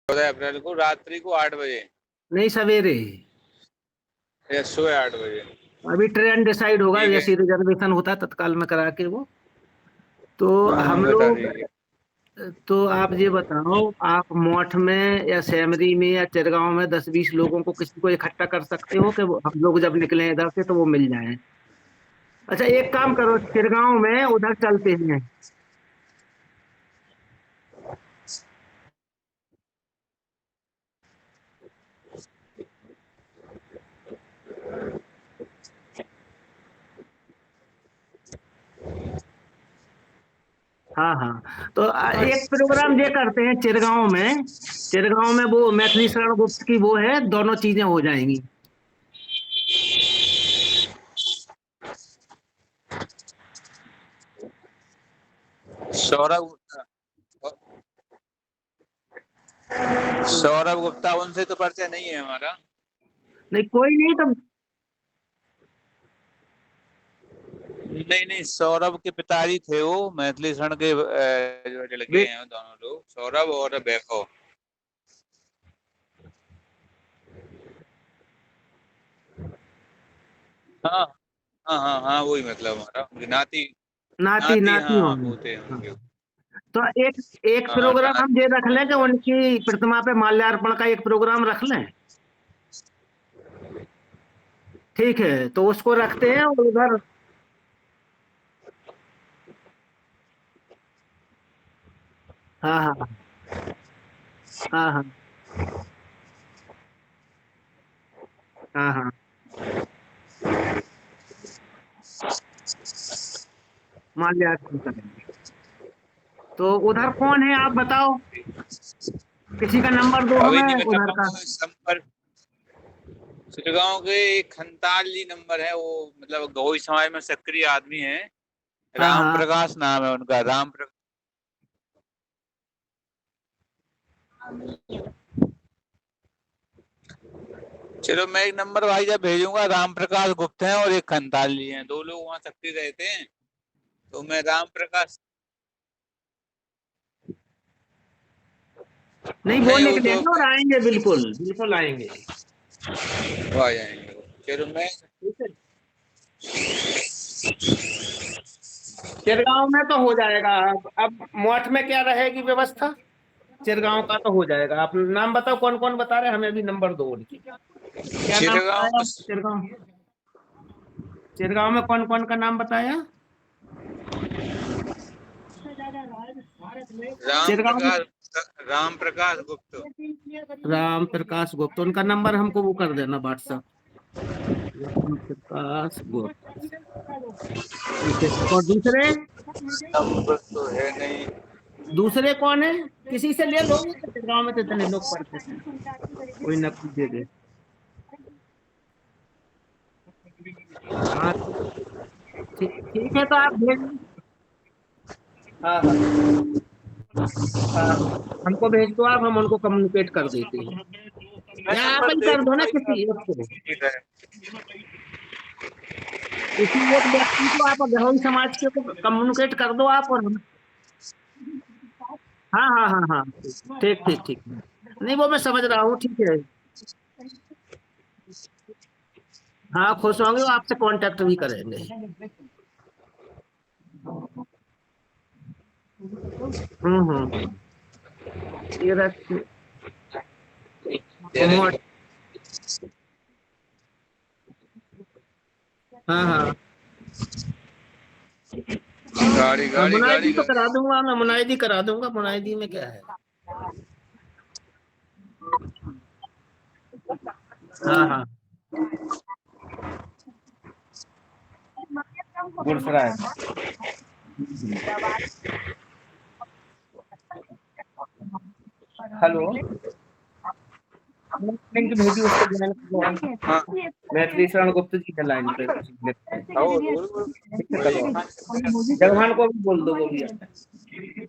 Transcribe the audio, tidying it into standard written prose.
14 अप्रैल को रात्रि को 8 बजे नहीं, सवेरे या सुबह 8 बजे। अभी ट्रेन डिसाइड होगा, ठीक है। जैसे रिजर्वेशन होता है तत्काल में करा के वो। तो हम बता लोग, दीजिए। तो आप ये बताओ, आप मोठ में या सेमरी में या चिरगांव में 10-20 लोगों को किसी को इकट्ठा कर सकते हो कि हम लोग जब निकले इधर से तो वो मिल जाएं। अच्छा, एक काम करो, चिरगांव में उधर चलते हैं। हाँ हाँ, तो एक प्रोग्राम ये करते हैं चिरगांव में। चिरगांव में वो मैथिली शरण गुप्त की वो है, दोनों चीजें हो जाएंगी। सौरभ सौरभ गुप्ता, उनसे तो परिचय नहीं है हमारा। नहीं, कोई नहीं तो। नहीं नहीं, सौरभ के पिताजी थे वो मैथिली शरण के जो लगे वे हैं दोनों लोग, सौरभ और वैभव। हाँ हाँ हाँ हाँ, वही मतलब हमारा उनकी नाती। नाती नाती, नाती हाँ हाँ, होंगे। पोते हैं हाँ, उनके। तो एक एक हाँ प्रोग्राम हम नाती। ये रख लें कि उनकी प्रतिमा पे माल्यार्पण का एक प्रोग्राम रख लें। ठीक है, तो उसको रखते हैं और उधर। हाँ हाँ हाँ हाँ हाँ हाँ, माल्यार्पण करेंगे। तो उधर कौन है आप बताओ, किसी का नंबर दो अभी नहीं हमें बता उधर का। पाऊंगा संपर्क। चिड़गांव के एक खंताल जी नंबर है, वो मतलब गौई समाज में सक्रिय आदमी है। हाँ राम हाँ प्रकाश नाम है उनका, राम प्रकाश। चलो, मैं एक नंबर भाई जब भेजूंगा, राम प्रकाश गुप्त हैं और एक खंताल जी हैं, दो लोग वहाँ सक्रिय रहते हैं। तो मैं राम प्रकाश। नहीं, वो नहीं, वो तो निकलेंगे और आएंगे, बिल्कुल बिल्कुल आएंगे। वो आ जाएंगे। चलो मैं। ठीक है, चिरगांव में तो हो जाएगा। अब मोठ में क्या रहेगी व्यवस्था, चिरगांव का तो हो जाएगा। आप नाम बताओ, कौन कौन बता रहे हैं, हमें भी नंबर दो उनकी। क्या नाम चिड़गांव बताया चिरगांव? चिरगांव में कौन कौन का नाम बताया? राम चिरगांव में प्रकाश, राम प्रकाश गुप्त। राम प्रकाश गुप्त, उनका नंबर हमको वो कर देना व्हाट्सएप। राम प्रकाश गुप्त, ठीक है। और दूसरे, नंबर तो है नहीं। दूसरे कौन है? किसी से ले लो, चिरगांव में तो इतने लोग पढ़ते हैं, कोई ना कोई दे दे। हाँ, ठीक ठीक है, तो आप भेज। हाँ हाँ हाँ, हमको भेज दो आप, हम उनको कम्युनिकेट कर देते हैं। मैं या आप नंबर ही दे कर दो ना दूंगा किसी एक को, ठीक है। किसी एक व्यक्ति को आप गहन समाज के को कम्युनिकेट कर दो आप, और हम। हाँ हाँ हाँ हाँ, ठीक ठीक ठीक। नहीं, वो मैं समझ रहा हूँ, ठीक है। हाँ, खुश होंगे, वो आपसे कांटेक्ट भी करेंगे। हम्म, ये रख। दे मोट, देंगे। हाँ हाँ, गाड़ी हाँ, गाड़ी गाड़ी मुनाइदी तो कर। करा दूंगा मैं, मुनाइदी करा दूंगा, मुनाइदी में क्या है। हाँ हाँ, गुड़सराय। हेलो, लिंक भेजी, उसको ज्वाइन हाँ। करो। मैथिली शरण गुप्त जी के लाइन पे ठीक है, आओ, करो। जगवान को भी बोल दो, वो भी आता है।